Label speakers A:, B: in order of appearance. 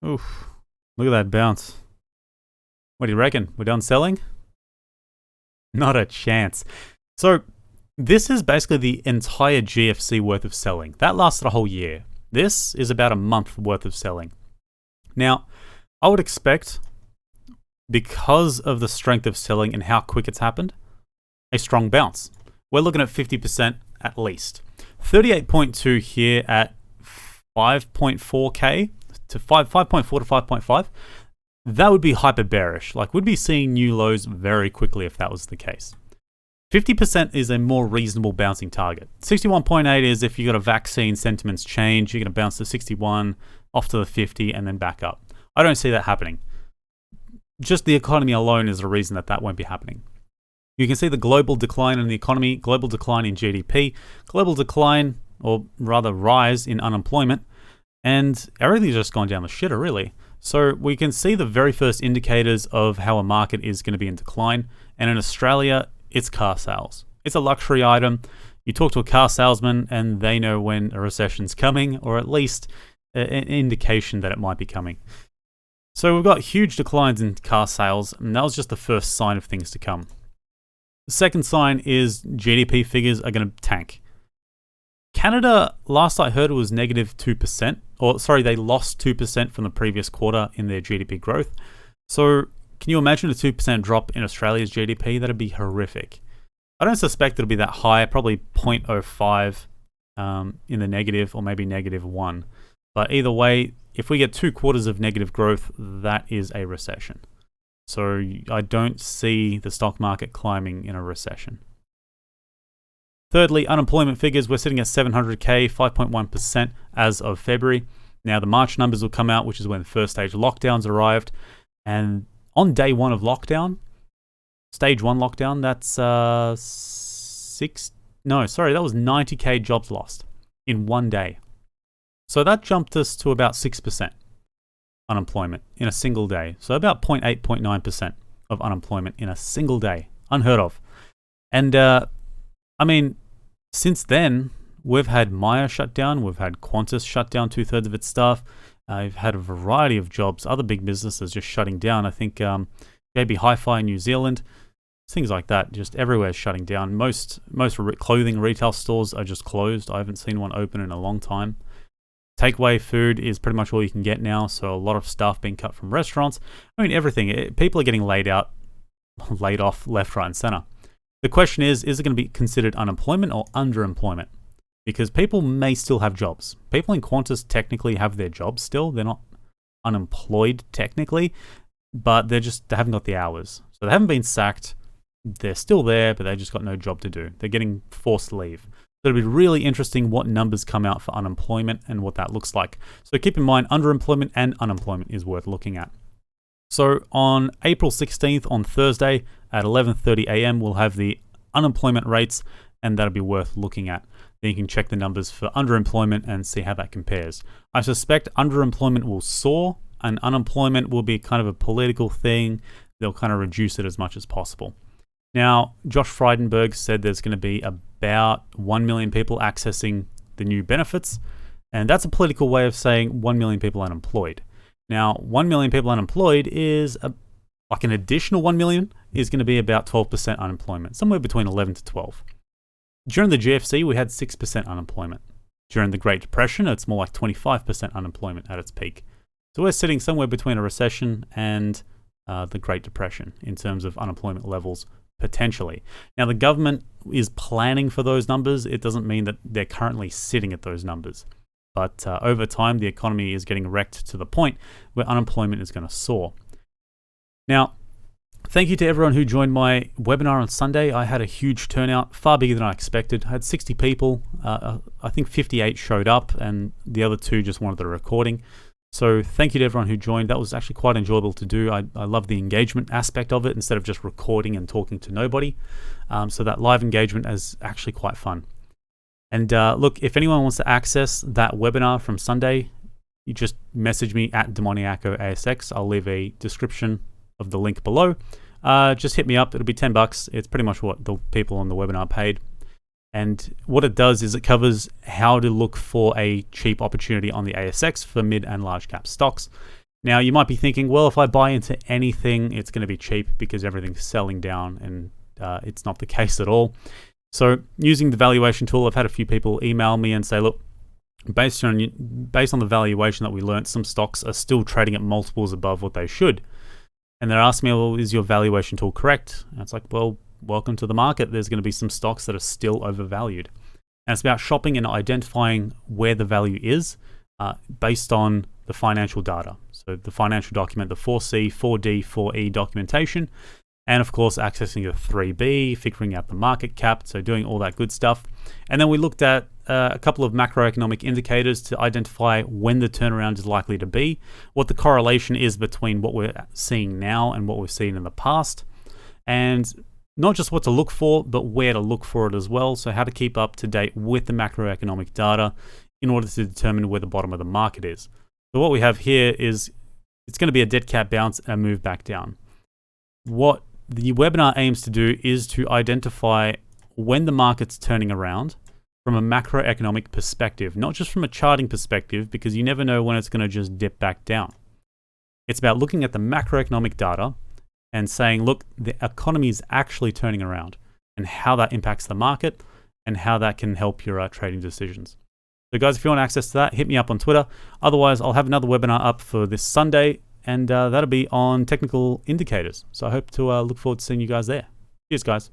A: Oof. Look at that bounce. What do you reckon? We're done selling? Not a chance. So, this is basically the entire GFC worth of selling. That lasted a whole year. This is about a month worth of selling. Now, I would expect, because of the strength of selling and how quick it's happened, a strong bounce. We're looking at 50% at least. 38.2 here at 5.4k to 5.4 to 5.5. That would be hyper bearish. Like, we'd be seeing new lows very quickly if that was the case. 50% is a more reasonable bouncing target. 61.8 is if you got a vaccine, sentiments change, you're going to bounce to 61, off to the 50, and then back up. I don't see that happening. Just the economy alone is the reason that that won't be happening. You can see the global decline in the economy, global decline in GDP, global decline, or rather rise in unemployment, and everything's just gone down the shitter, really. So we can see the very first indicators of how a market is going to be in decline, and in Australia, it's car sales. It's a luxury item. You talk to a car salesman and they know when a recession's coming, or at least an indication that it might be coming. So we've got huge declines in car sales, and that was just the first sign of things to come. The second sign is GDP figures are going to tank. Canada, last I heard, was negative 2%, they lost 2% from the previous quarter in their GDP growth. So can you imagine a 2% drop in Australia's GDP? That'd be horrific. I don't suspect it'll be that high, probably 0.05 in the negative, or maybe -1. But either way, if we get 2 quarters of negative growth, that is a recession. So I don't see the stock market climbing in a recession. Thirdly, unemployment figures. We're sitting at 700k, 5.1% as of February. Now the March numbers will come out, which is when the first stage lockdowns arrived. And on day one of lockdown, stage 1 lockdown, that's that was 90k jobs lost in one day. So that jumped us to about 6% unemployment in a single day. So about 0.8, 0.9% of unemployment in a single day. Unheard of. And since then, we've had Maya shut down. We've had Qantas shut down 2/3 of its staff. I've had a variety of jobs, other big businesses just shutting down. I think JB Hi-Fi in New Zealand, things like that, just everywhere shutting down. Most clothing retail stores are just closed. I haven't seen one open in a long time. Takeaway food is pretty much all you can get now, so a lot of staff being cut from restaurants. Everything. People are getting laid off left, right, and center. The question is it going to be considered unemployment or underemployment? Because people may still have jobs. People in Qantas technically have their jobs still. They're not unemployed technically, but they haven't got the hours. So they haven't been sacked. They're still there, but they just got no job to do. They're getting forced leave. So it'll be really interesting what numbers come out for unemployment and what that looks like. So keep in mind, underemployment and unemployment is worth looking at. So on April 16th, on Thursday at 11:30 a.m., we'll have the unemployment rates, and that'll be worth looking at. Then you can check the numbers for underemployment and see how that compares. I suspect underemployment will soar, and unemployment will be kind of a political thing. They'll kind of reduce it as much as possible. Now, Josh Frydenberg said there's going to be about 1 million people accessing the new benefits, and that's a political way of saying 1 million people unemployed. Now, 1 million people unemployed is like an additional 1 million is going to be about 12% unemployment, somewhere between 11 to 12. During the GFC, we had 6% unemployment. During the Great Depression, it's more like 25% unemployment at its peak. So we're sitting somewhere between a recession and the Great Depression in terms of unemployment levels, potentially. Now, the government is planning for those numbers. It doesn't mean that they're currently sitting at those numbers. But over time, the economy is getting wrecked to the point where unemployment is going to soar. Now, thank you to everyone who joined my webinar on Sunday. I had a huge turnout, far bigger than I expected. I had 60 people. I think 58 showed up, and the other 2 just wanted the recording. So thank you to everyone who joined. That was actually quite enjoyable to do. I love the engagement aspect of it instead of just recording and talking to nobody. So that live engagement is actually quite fun. And look, if anyone wants to access that webinar from Sunday, you just message me at demoniacoasx. I'll leave a description of the link below. Just hit me up. It'll be $10. It's pretty much what the people on the webinar paid. And what it does is it covers how to look for a cheap opportunity on the ASX for mid and large cap stocks. Now, you might be thinking, well, if I buy into anything, it's going to be cheap because everything's selling down, and it's not the case at all. So using the valuation tool, I've had a few people email me and say, look, based on the valuation that we learned, some stocks are still trading at multiples above what they should. And they're asking me, well, is your valuation tool correct? And it's like, well, welcome to the market. There's going to be some stocks that are still overvalued. And it's about shopping and identifying where the value is based on the financial data. So the financial document, the 4C, 4D, 4E documentation, and of course accessing the 3B, figuring out the market cap, so doing all that good stuff. And then we looked at a couple of macroeconomic indicators to identify when the turnaround is likely to be, what the correlation is between what we're seeing now and what we've seen in the past, and not just what to look for, but where to look for it as well. So how to keep up to date with the macroeconomic data in order to determine where the bottom of the market is. So what we have here is it's going to be a dead cat bounce and a move back down. What the webinar aims to do is to identify when the market's turning around from a macroeconomic perspective, not just from a charting perspective, because you never know when it's going to just dip back down. It's about looking at the macroeconomic data and saying, look, the economy is actually turning around, and how that impacts the market and how that can help your trading decisions. So guys, if you want access to that, hit me up on Twitter. Otherwise, I'll have another webinar up for this Sunday, and that'll be on technical indicators. So I hope to look forward to seeing you guys there. Cheers, guys.